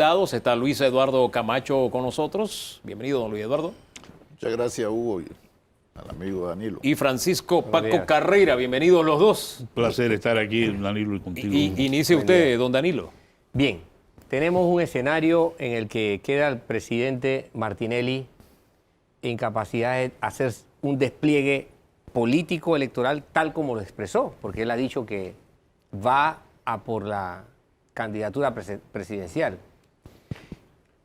invitados. Está Luis Eduardo Camacho con nosotros. Bienvenido, don Luis Eduardo. Muchas gracias, Hugo, y al amigo Danilo. Y Francisco Paco Carreira. Bienvenidos los dos. Un placer estar aquí, Danilo, y contigo. Inicie usted, don Danilo. Bien, tenemos un escenario en el que queda el presidente Martinelli en capacidad de hacer un despliegue político electoral tal como lo expresó, porque él ha dicho que va a por la candidatura presidencial.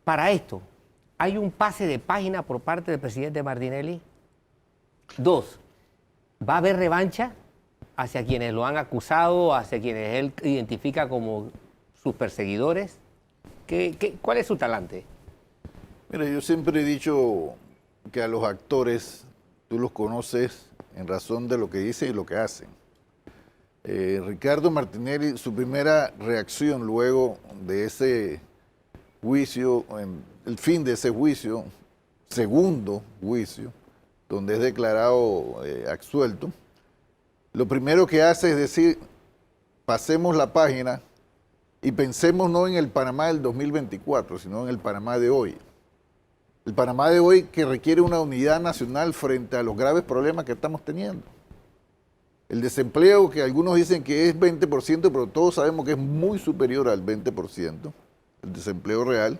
Para esto, ¿hay un pase de página por parte del presidente Martinelli? 2, ¿va a haber revancha hacia quienes lo han acusado, hacia quienes él identifica como sus perseguidores? ¿Cuál es su talante? Mira, yo siempre he dicho que a los actores tú los conoces en razón de lo que dicen y lo que hacen. Ricardo Martinelli, su primera reacción luego de ese juicio, el fin de ese juicio, segundo juicio, donde es declarado absuelto, lo primero que hace es decir, pasemos la página y pensemos no en el Panamá del 2024, sino en el Panamá de hoy. El Panamá de hoy que requiere una unidad nacional frente a los graves problemas que estamos teniendo. El desempleo, que algunos dicen que es 20%, pero todos sabemos que es muy superior al 20%, el desempleo real.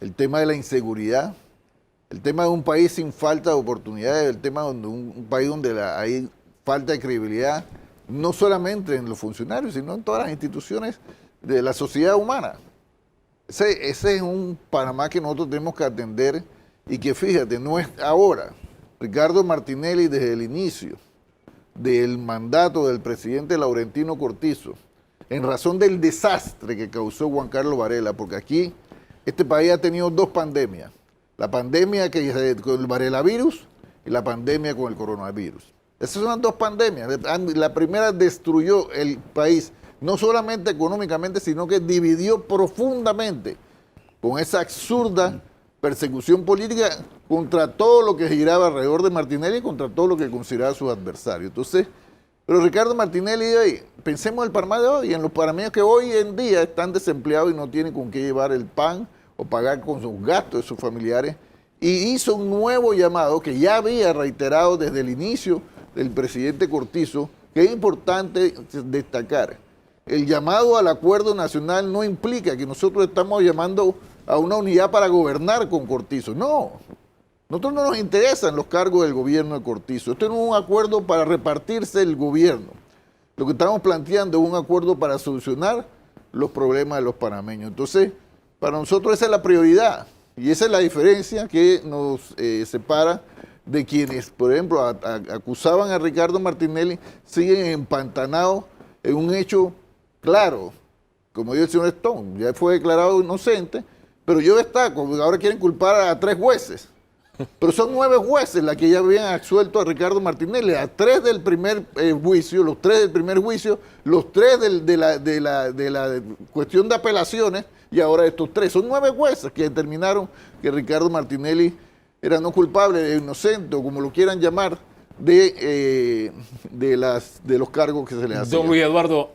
El tema de la inseguridad, el tema de un país sin falta de oportunidades, el tema de un país donde hay falta de credibilidad, no solamente en los funcionarios, sino en todas las instituciones de la sociedad humana. Ese es un Panamá que nosotros tenemos que atender y que, fíjate, no es ahora. Ricardo Martinelli, desde el inicio del mandato del presidente Laurentino Cortizo, en razón del desastre que causó Juan Carlos Varela, porque aquí este país ha tenido dos pandemias, la pandemia con el Varelavirus y la pandemia con el coronavirus. Esas son las dos pandemias. La primera destruyó el país, no solamente económicamente, sino que dividió profundamente con esa absurda persecución política contra todo lo que giraba alrededor de Martinelli y contra todo lo que consideraba sus adversarios. Entonces, pero Ricardo Martinelli, pensemos en el Panamá de hoy, en los panameños que hoy en día están desempleados y no tienen con qué llevar el pan o pagar con sus gastos de sus familiares, y hizo un nuevo llamado que ya había reiterado desde el inicio del presidente Cortizo, que es importante destacar. El llamado al acuerdo nacional no implica que nosotros estamos llamando a una unidad para gobernar con Cortizo. No, nosotros no nos interesan los cargos del gobierno de Cortizo. Esto no es un acuerdo para repartirse el gobierno. Lo que estamos planteando es un acuerdo para solucionar los problemas de los panameños. Entonces, para nosotros esa es la prioridad y esa es la diferencia que nos separa de quienes, por ejemplo, acusaban a Ricardo Martinelli, siguen empantanados en un hecho claro. Como dijo el señor Stone, ya fue declarado inocente, pero yo destaco, ahora quieren culpar a 3 jueces. Pero son 9 jueces las que ya habían absuelto a Ricardo Martinelli, a 3 del primer juicio, los 3 del primer juicio, los 3 de la cuestión de apelaciones, y ahora estos 3. Son 9 jueces que determinaron que Ricardo Martinelli era no culpable, inocente, o como lo quieran llamar, de los cargos que se les hacían. Don Luis Eduardo,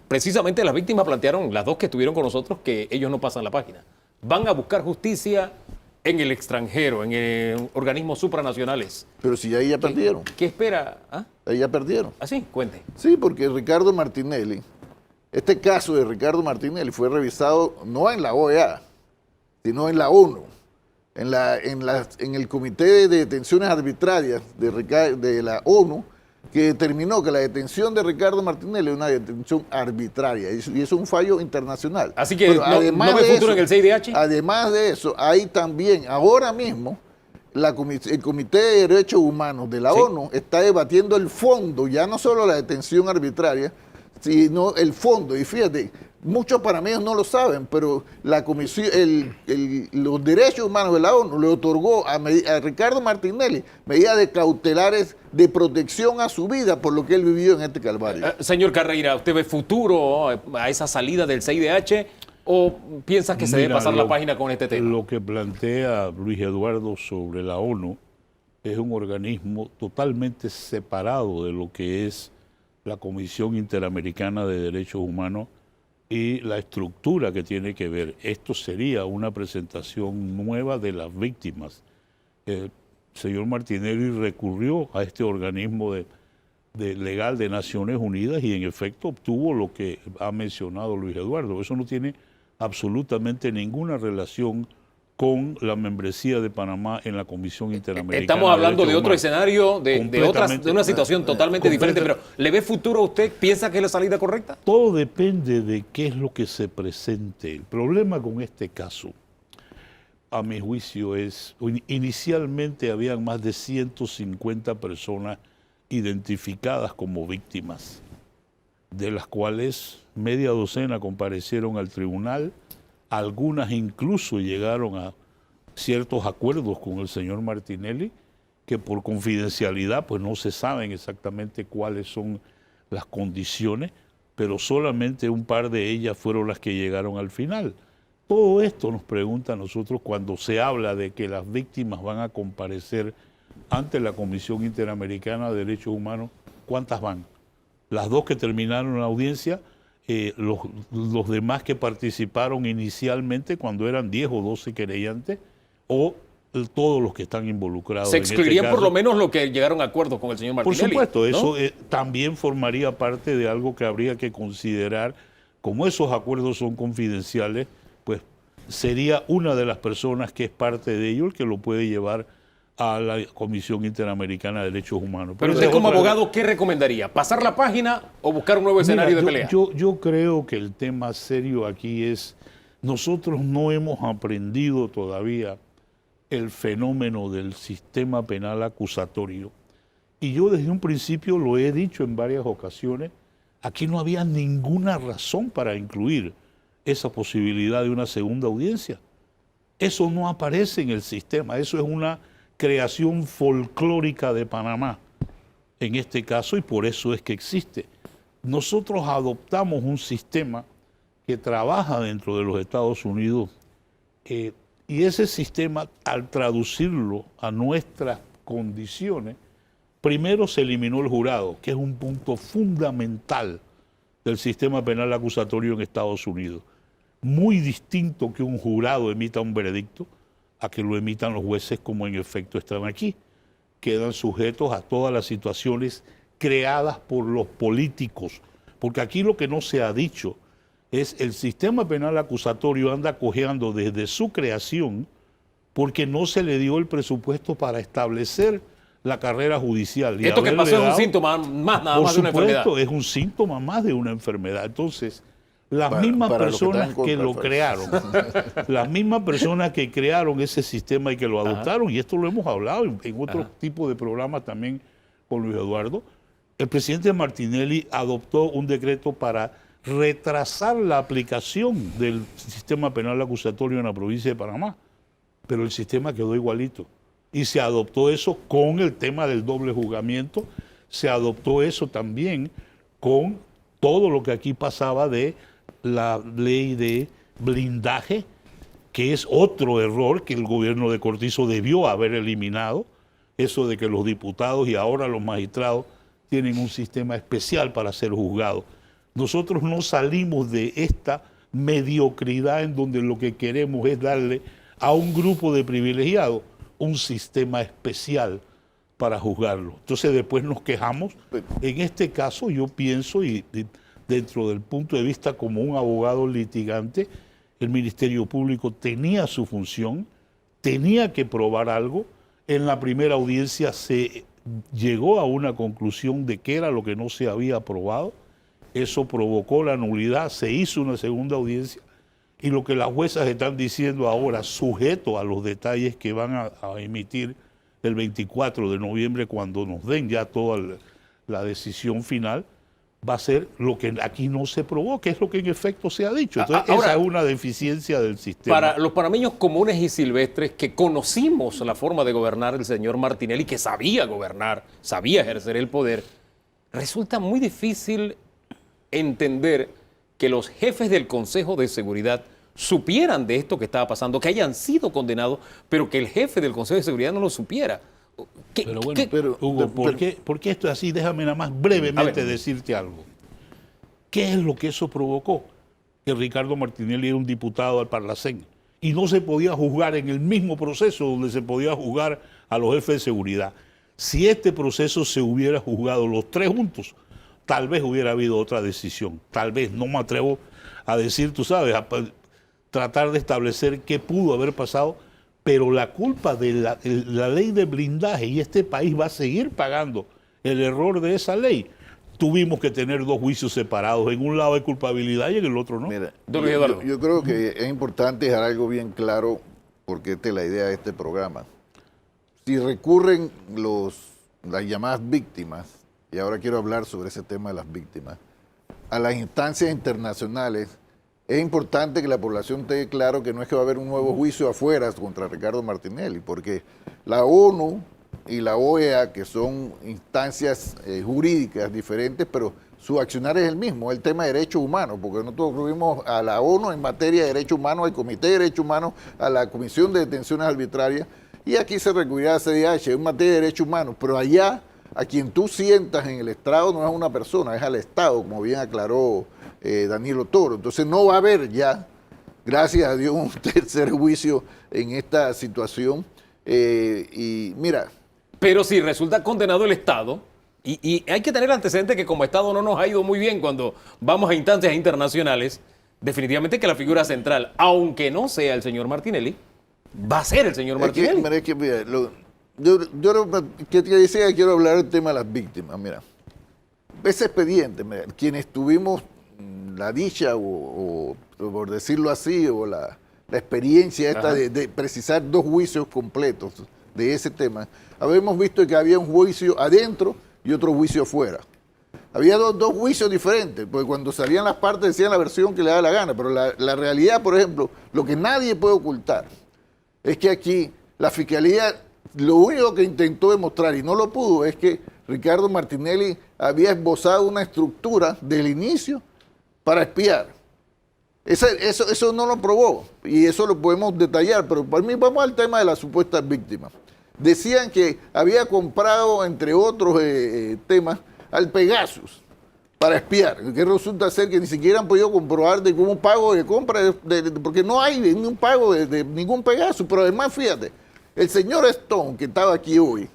precisamente las víctimas plantearon, las dos que estuvieron con nosotros, que ellos no pasan la página. Van a buscar justicia en el extranjero, en organismos supranacionales. Pero si ahí ya perdieron. ¿Qué espera? ¿Ah? Ahí ya perdieron. ¿Ah, sí? Cuente. Sí, porque Ricardo Martinelli, este caso de Ricardo Martinelli fue revisado no en la OEA, sino en la ONU. En el Comité de Detenciones Arbitrarias de la ONU, que determinó que la detención de Ricardo Martinelli es una detención arbitraria, y eso es un fallo internacional. Así que pero no ve futuro en el CIDH. Además de eso, hay también, ahora mismo, el Comité de Derechos Humanos de la ONU está debatiendo el fondo, ya no solo la detención arbitraria, sino el fondo. Y fíjate, muchos panameños no lo saben, pero la comisión, los derechos humanos de la ONU le otorgó a Ricardo Martinelli medidas de cautelares de protección a su vida por lo que él vivió en este calvario. Señor Carreira, ¿usted ve futuro a esa salida del CIDH o piensa que se debe pasar la página con este tema? Lo que plantea Luis Eduardo sobre la ONU es un organismo totalmente separado de lo que es la Comisión Interamericana de Derechos Humanos, y la estructura que tiene que ver. Esto sería una presentación nueva de las víctimas. El señor Martinelli recurrió a este organismo legal de Naciones Unidas y en efecto obtuvo lo que ha mencionado Luis Eduardo. Eso no tiene absolutamente ninguna relación con la membresía de Panamá en la Comisión Interamericana. Estamos hablando de otro Derechos escenario, de una situación totalmente diferente, pero ¿le ve futuro a usted? ¿Piensa que es la salida correcta? Todo depende de qué es lo que se presente. El problema con este caso, a mi juicio, es inicialmente habían más de 150 personas identificadas como víctimas, de las cuales media docena comparecieron al tribunal. Algunas incluso llegaron a ciertos acuerdos con el señor Martinelli, que por confidencialidad pues no se saben exactamente cuáles son las condiciones, pero solamente un par de ellas fueron las que llegaron al final. Todo esto nos pregunta a nosotros cuando se habla de que las víctimas van a comparecer ante la Comisión Interamericana de Derechos Humanos. ¿Cuántas van? Las dos que terminaron la audiencia, los demás que participaron inicialmente cuando eran 10 o 12 querellantes, o todos los que están involucrados. Se en este excluirían caso. por lo menos lo que llegaron a acuerdos con el señor Por Martinelli. supuesto, ¿no? eso también formaría parte de algo que habría que considerar. Como esos acuerdos son confidenciales, pues sería una de las personas que es parte de ello el que lo puede llevar a la Comisión Interamericana de Derechos Humanos. Pero esa usted es como otra- abogado, ¿qué recomendaría? ¿Pasar la página o buscar un nuevo Mira, escenario de pelea? yo creo que el tema serio aquí es, nosotros no hemos aprendido todavía el fenómeno del sistema penal acusatorio. Y yo desde un principio lo he dicho en varias ocasiones, aquí no había ninguna razón para incluir esa posibilidad de una segunda audiencia. Eso no aparece en el sistema, eso es una creación folclórica de Panamá, en este caso, y por eso es que existe. Nosotros adoptamos un sistema que trabaja dentro de los Estados Unidos y ese sistema, al traducirlo a nuestras condiciones, primero se eliminó el jurado, que es un punto fundamental del sistema penal acusatorio en Estados Unidos. Muy distinto que un jurado emita un veredicto a que lo emitan los jueces como en efecto están aquí. Quedan sujetos a todas las situaciones creadas por los políticos. Porque aquí lo que no se ha dicho es el sistema penal acusatorio anda cojeando desde su creación porque no se le dio el presupuesto para establecer la carrera judicial. Y Esto que haberle pasó es un dado, síntoma más nada por más de una enfermedad. supuesto, es un síntoma más de una enfermedad. Entonces, las Para- mismas para los que personas están en que contra, lo pues. crearon, las mismas personas que crearon ese sistema y que lo adoptaron, y esto lo hemos hablado en otro tipo de programas también con Luis Eduardo, el presidente Martinelli adoptó un decreto para retrasar la aplicación del sistema penal acusatorio en la provincia de Panamá, pero el sistema quedó igualito. Y se adoptó eso con el tema del doble juzgamiento, se adoptó eso también con todo lo que aquí pasaba de la ley de blindaje, que es otro error que el gobierno de Cortizo debió haber eliminado, eso de que los diputados y ahora los magistrados tienen un sistema especial para ser juzgados. Nosotros no salimos de esta mediocridad en donde lo que queremos es darle a un grupo de privilegiados un sistema especial para juzgarlo. Entonces después nos quejamos. En este caso yo pienso, y dentro del punto de vista como un abogado litigante, el Ministerio Público tenía su función, tenía que probar algo. En la primera audiencia se llegó a una conclusión de qué era lo que no se había probado. Eso provocó la nulidad, se hizo una segunda audiencia y lo que las juezas están diciendo ahora, sujeto a los detalles que van a emitir el 24 de noviembre cuando nos den ya toda la decisión final, va a ser lo que aquí no se probó, que es lo que en efecto se ha dicho. Entonces, Ahora, esa es una deficiencia del sistema. Para los panameños comunes y silvestres que conocimos la forma de gobernar el señor Martinelli, que sabía gobernar, sabía ejercer el poder, resulta muy difícil entender que los jefes del Consejo de Seguridad supieran de esto que estaba pasando, que hayan sido condenados, pero que el jefe del Consejo de Seguridad no lo supiera. Pero bueno, Hugo, ¿por qué esto es así? Déjame nada más brevemente decirte algo. ¿Qué es lo que eso provocó? que Ricardo Martinelli era un diputado al Parlacén y no se podía juzgar en el mismo proceso donde se podía juzgar a los jefes de seguridad. Si este proceso se hubiera juzgado los tres juntos, tal vez hubiera habido otra decisión. Tal vez, no me atrevo a decir, tú sabes, a tratar de establecer qué pudo haber pasado, pero la culpa de la ley de blindaje, y este país va a seguir pagando el error de esa ley. Tuvimos que tener dos juicios separados. En un lado hay culpabilidad y en el otro no. Mira, Don Luis Eduardo. yo creo que es importante dejar algo bien claro, porque esta es la idea de este programa. Si recurren las llamadas víctimas, y ahora quiero hablar sobre ese tema de las víctimas, a las instancias internacionales, es importante que la población tenga claro que no es que va a haber un nuevo juicio afuera contra Ricardo Martinelli, porque la ONU y la OEA, que son instancias jurídicas diferentes, pero su accionar es el mismo, el tema de derechos humanos, porque nosotros recurrimos a la ONU en materia de derechos humanos, al Comité de Derechos Humanos, a la Comisión de Detenciones Arbitrarias, y aquí se recurrirá a CDH en materia de derechos humanos, pero allá a quien tú sientas en el Estado no es una persona, es al Estado, como bien aclaró Danilo Toro. Entonces no va a haber ya, gracias a Dios, un tercer juicio en esta situación. Y mira... Pero si resulta condenado el Estado, y hay que tener antecedentes que como Estado no nos ha ido muy bien cuando vamos a instancias internacionales, definitivamente que la figura central, aunque no sea el señor Martinelli, va a ser el señor Martinelli. Yo que te decía, quiero hablar del tema de las víctimas. Mira, ese expediente, mira, quienes tuvimos la dicha, o por decirlo así, o la experiencia esta de precisar dos juicios completos de ese tema, habíamos visto que había un juicio adentro y otro juicio afuera. Había dos juicios diferentes, porque cuando salían las partes decían la versión que le da la gana, pero la realidad, por ejemplo, lo que nadie puede ocultar, es que aquí la Fiscalía lo único que intentó demostrar, y no lo pudo, es que Ricardo Martinelli había esbozado una estructura del inicio para espiar. Eso no lo probó, y eso lo podemos detallar, pero para mí vamos al tema de las supuestas víctimas. Decían que había comprado, entre otros temas, al Pegasus para espiar, que resulta ser que ni siquiera han podido comprobar de cómo pago de compra, porque no hay ningún pago de ningún Pegasus. Pero además, fíjate, el señor Stone, que estaba aquí hoy,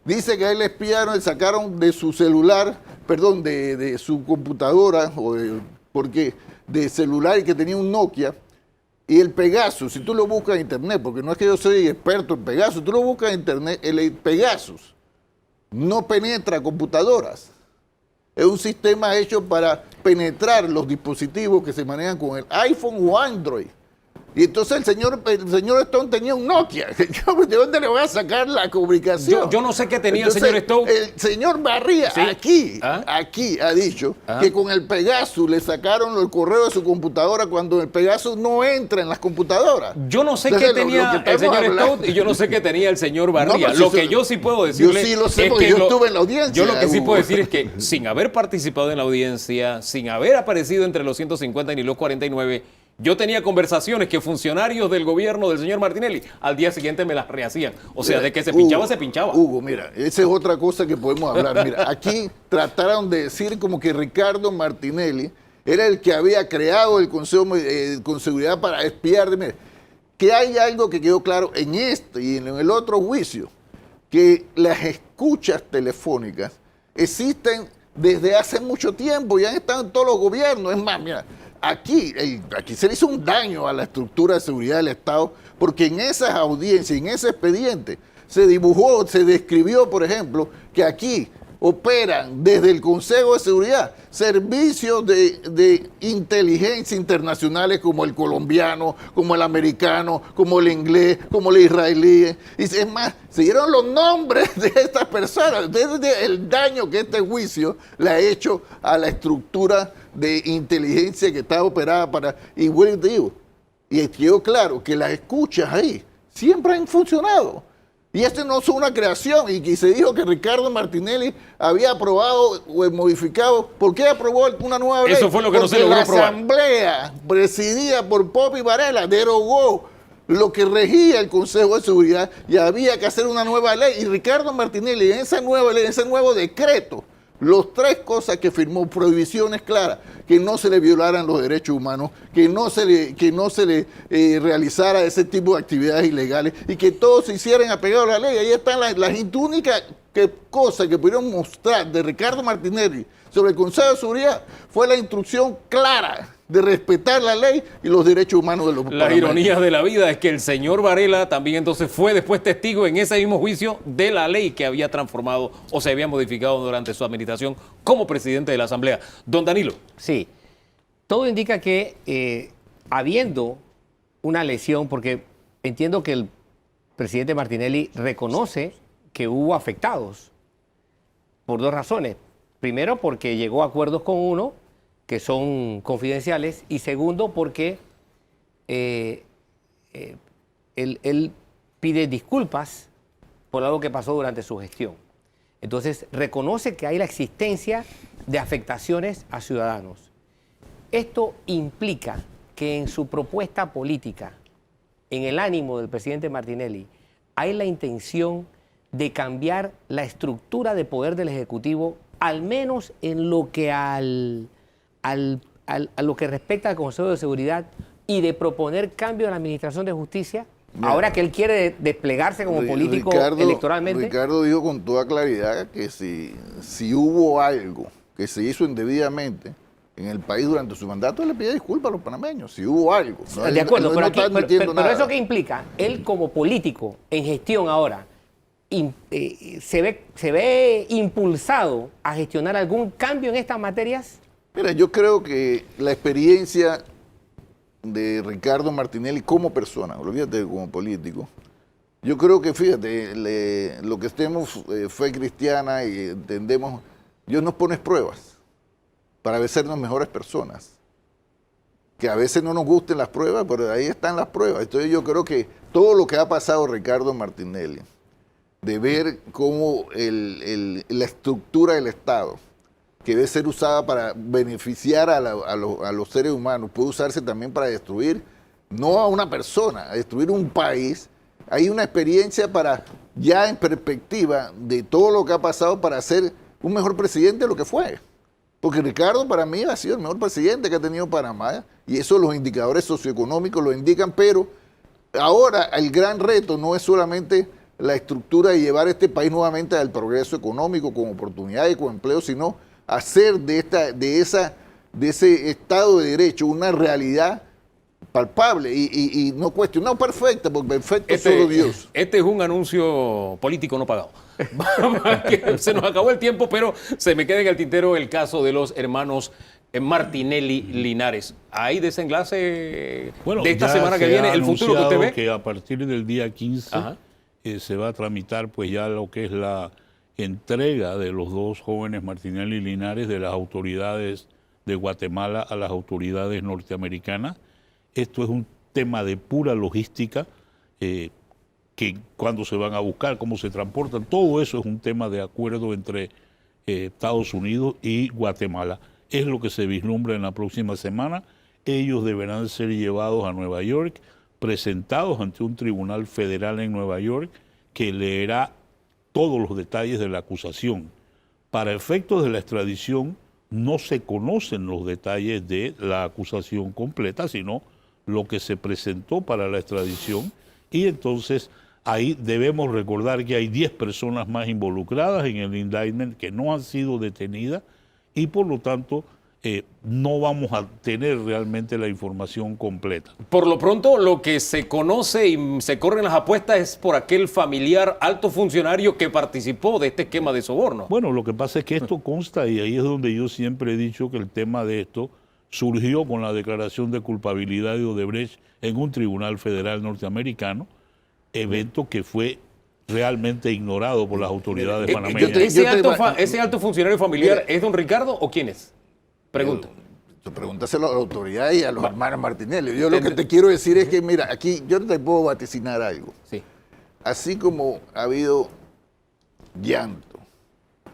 dice que a él le espiaron, le sacaron de su celular, perdón, de su computadora, porque de celular, que tenía un Nokia, y el Pegasus, si tú lo buscas en internet, porque no es que yo soy experto en Pegasus, tú lo buscas en internet, el Pegasus no penetra computadoras. Es un sistema hecho para penetrar los dispositivos que se manejan con el iPhone o Android. Y entonces el señor Stone tenía un Nokia. ¿De dónde le voy a sacar la comunicación? Yo no sé qué tenía entonces, el señor Stone. El señor Barría, ¿Sí? aquí ha dicho que con el Pegasus le sacaron el correo de su computadora cuando el Pegasus no entra en las computadoras. Yo no sé Entonces, qué tenía el señor Stone y yo no sé qué tenía el señor Barría. No, lo que yo sí puedo decirle yo sí lo sé, es porque que yo estuve en la audiencia. Yo lo que sí puedo decir es que sin haber participado en la audiencia, sin haber aparecido entre los 150 ni los 49, yo tenía conversaciones que funcionarios del gobierno del señor Martinelli al día siguiente me las rehacían. O sea, de que se pinchaba, se pinchaba. Hugo, mira, esa es otra cosa que podemos hablar. Mira, aquí trataron de decir como que Ricardo Martinelli era el que había creado el Consejo con Seguridad para espiar. Mira, que hay algo que quedó claro en este y en el otro juicio, que las escuchas telefónicas existen desde hace mucho tiempo y han estado en todos los gobiernos. Es más, mira, aquí se le hizo un daño a la estructura de seguridad del Estado, porque en esas audiencias, en ese expediente, se dibujó, se describió, por ejemplo, que aquí operan desde el Consejo de Seguridad servicios de inteligencia internacionales como el colombiano, como el americano, como el inglés, como el israelí. Y es más, se dieron los nombres de estas personas, desde el daño que este juicio le ha hecho a la estructura de inteligencia que está operada para... Y bueno, te digo, y quedó claro que las escuchas ahí siempre han funcionado. Y esto no es una creación, y que se dijo que Ricardo Martinelli había aprobado o modificado. ¿Por qué aprobó una nueva ley? Eso fue lo que porque no se logró la aprobar. Asamblea, presidida por Popi Varela, derogó lo que regía el Consejo de Seguridad y había que hacer una nueva ley. Y Ricardo Martinelli, en esa nueva ley, en ese nuevo decreto, Los 3 cosas que firmó, prohibiciones claras, que no se le violaran los derechos humanos, que no se le realizara ese tipo de actividades ilegales y que todos se hicieran apegados a la ley. Ahí están las únicas cosas que pudieron mostrar de Ricardo Martinelli sobre el Consejo de Seguridad fue la instrucción clara de respetar la ley y los derechos humanos de los La ironía de la vida es que el señor Varela también entonces fue después testigo en ese mismo juicio de la ley que había transformado o se había modificado durante su administración como presidente de la Asamblea. Don Danilo. Sí, todo indica que habiendo una lesión, porque entiendo que el presidente Martinelli reconoce que hubo afectados por 2 razones. Primero, porque llegó a acuerdos con uno que son confidenciales, y segundo, porque él pide disculpas por algo que pasó durante su gestión. Entonces, reconoce que hay la existencia de afectaciones a ciudadanos. Esto implica que en su propuesta política, en el ánimo del presidente Martinelli, hay la intención de cambiar la estructura de poder del Ejecutivo, al menos en lo que a lo que respecta al Consejo de Seguridad, y de proponer cambio en la Administración de Justicia, ahora que él quiere desplegarse como político electoralmente. Ricardo dijo con toda claridad que si hubo algo que se hizo indebidamente en el país durante su mandato, él le pide disculpas a los panameños, si hubo algo. ¿No? De acuerdo, pero ¿eso qué implica? Él como político en gestión ahora, se ve impulsado a gestionar algún cambio en estas materias. Mira, yo creo que la experiencia de Ricardo Martinelli como persona, olvídate como político, yo creo que, fíjate, lo que estemos fe cristiana y entendemos, Dios nos pone pruebas para sernos mejores personas. Que a veces no nos gusten las pruebas, pero ahí están las pruebas. Entonces yo creo que todo lo que ha pasado Ricardo Martinelli, de ver cómo la estructura del Estado, que debe ser usada para beneficiar a los seres humanos, puede usarse también para destruir, no a una persona, a destruir un país. Hay una experiencia para, ya en perspectiva de todo lo que ha pasado, para ser un mejor presidente de lo que fue. Porque Ricardo para mí ha sido el mejor presidente que ha tenido Panamá, y eso los indicadores socioeconómicos lo indican, pero ahora el gran reto no es solamente la estructura de llevar este país nuevamente al progreso económico con oportunidades y con empleo, sino hacer de ese Estado de Derecho una realidad palpable y no cuestionado, perfecta, porque perfecto es solo Dios. Este es un anuncio político no pagado. Se nos acabó el tiempo, pero se me queda en el tintero el caso de los hermanos Martinelli Linares. ¿Hay desenlace de esta semana que viene? ¿El futuro que usted ve? Que a partir del día 15 se va a tramitar pues ya lo que es la entrega de los 2 jóvenes Martinelli Linares de las autoridades de Guatemala a las autoridades norteamericanas. Esto es un tema de pura logística, que cuándo se van a buscar, cómo se transportan, todo eso es un tema de acuerdo entre Estados Unidos y Guatemala. Es lo que se vislumbra en la próxima semana. Ellos deberán ser llevados a Nueva York, presentados ante un tribunal federal en Nueva York, que leerá todos los detalles de la acusación. Para efectos de la extradición, no se conocen los detalles de la acusación completa, sino lo que se presentó para la extradición, y entonces ahí debemos recordar que hay 10 personas más involucradas en el indictment que no han sido detenidas, y por lo tanto no vamos a tener realmente la información completa. Por lo pronto, lo que se conoce y se corren las apuestas es por aquel familiar alto funcionario que participó de este esquema de soborno. Bueno, lo que pasa es que esto consta, y ahí es donde yo siempre he dicho que el tema de esto surgió con la declaración de culpabilidad de Odebrecht en un tribunal federal norteamericano, evento que fue realmente ignorado por las autoridades panameñas. ¿Ese alto funcionario familiar es don Ricardo o quién es? Pregunta. Pregúntaselo a la autoridad y a los hermanos Martinelli. Yo lo que te quiero decir es que, mira, aquí yo te puedo vaticinar algo. Sí. Así como ha habido llanto,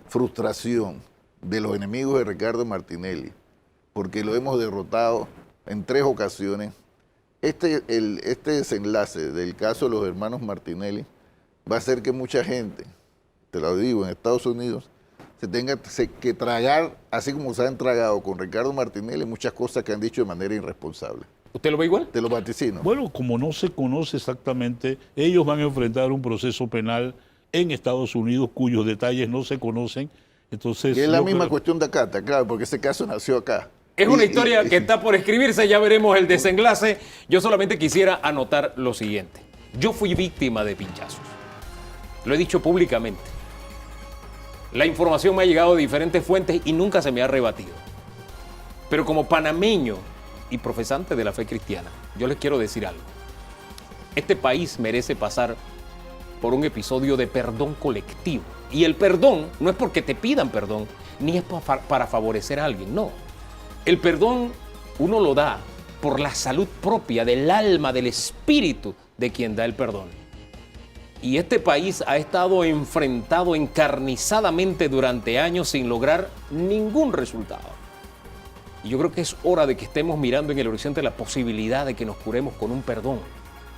frustración de los enemigos de Ricardo Martinelli, porque lo hemos derrotado en 3 ocasiones, este desenlace del caso de los hermanos Martinelli va a hacer que mucha gente, te lo digo, en Estados Unidos, se tenga que tragar, así como se han tragado con Ricardo Martinelli, muchas cosas que han dicho de manera irresponsable. ¿Usted lo ve igual? Te lo vaticino. Bueno, como no se conoce exactamente, ellos van a enfrentar un proceso penal en Estados Unidos cuyos detalles no se conocen. Entonces, Y es la yo misma creo- cuestión de acá, está claro, porque ese caso nació acá. Es una Y- historia y- que está por escribirse, ya veremos el desenlace. Yo solamente quisiera anotar lo siguiente. Yo fui víctima de pinchazos. Lo he dicho públicamente. La información me ha llegado de diferentes fuentes y nunca se me ha rebatido. Pero como panameño y profesante de la fe cristiana, yo les quiero decir algo. Este país merece pasar por un episodio de perdón colectivo. Y el perdón no es porque te pidan perdón, ni es para favorecer a alguien, no. El perdón uno lo da por la salud propia del alma, del espíritu de quien da el perdón. Y este país ha estado enfrentado encarnizadamente durante años sin lograr ningún resultado. Y yo creo que es hora de que estemos mirando en el horizonte la posibilidad de que nos curemos con un perdón.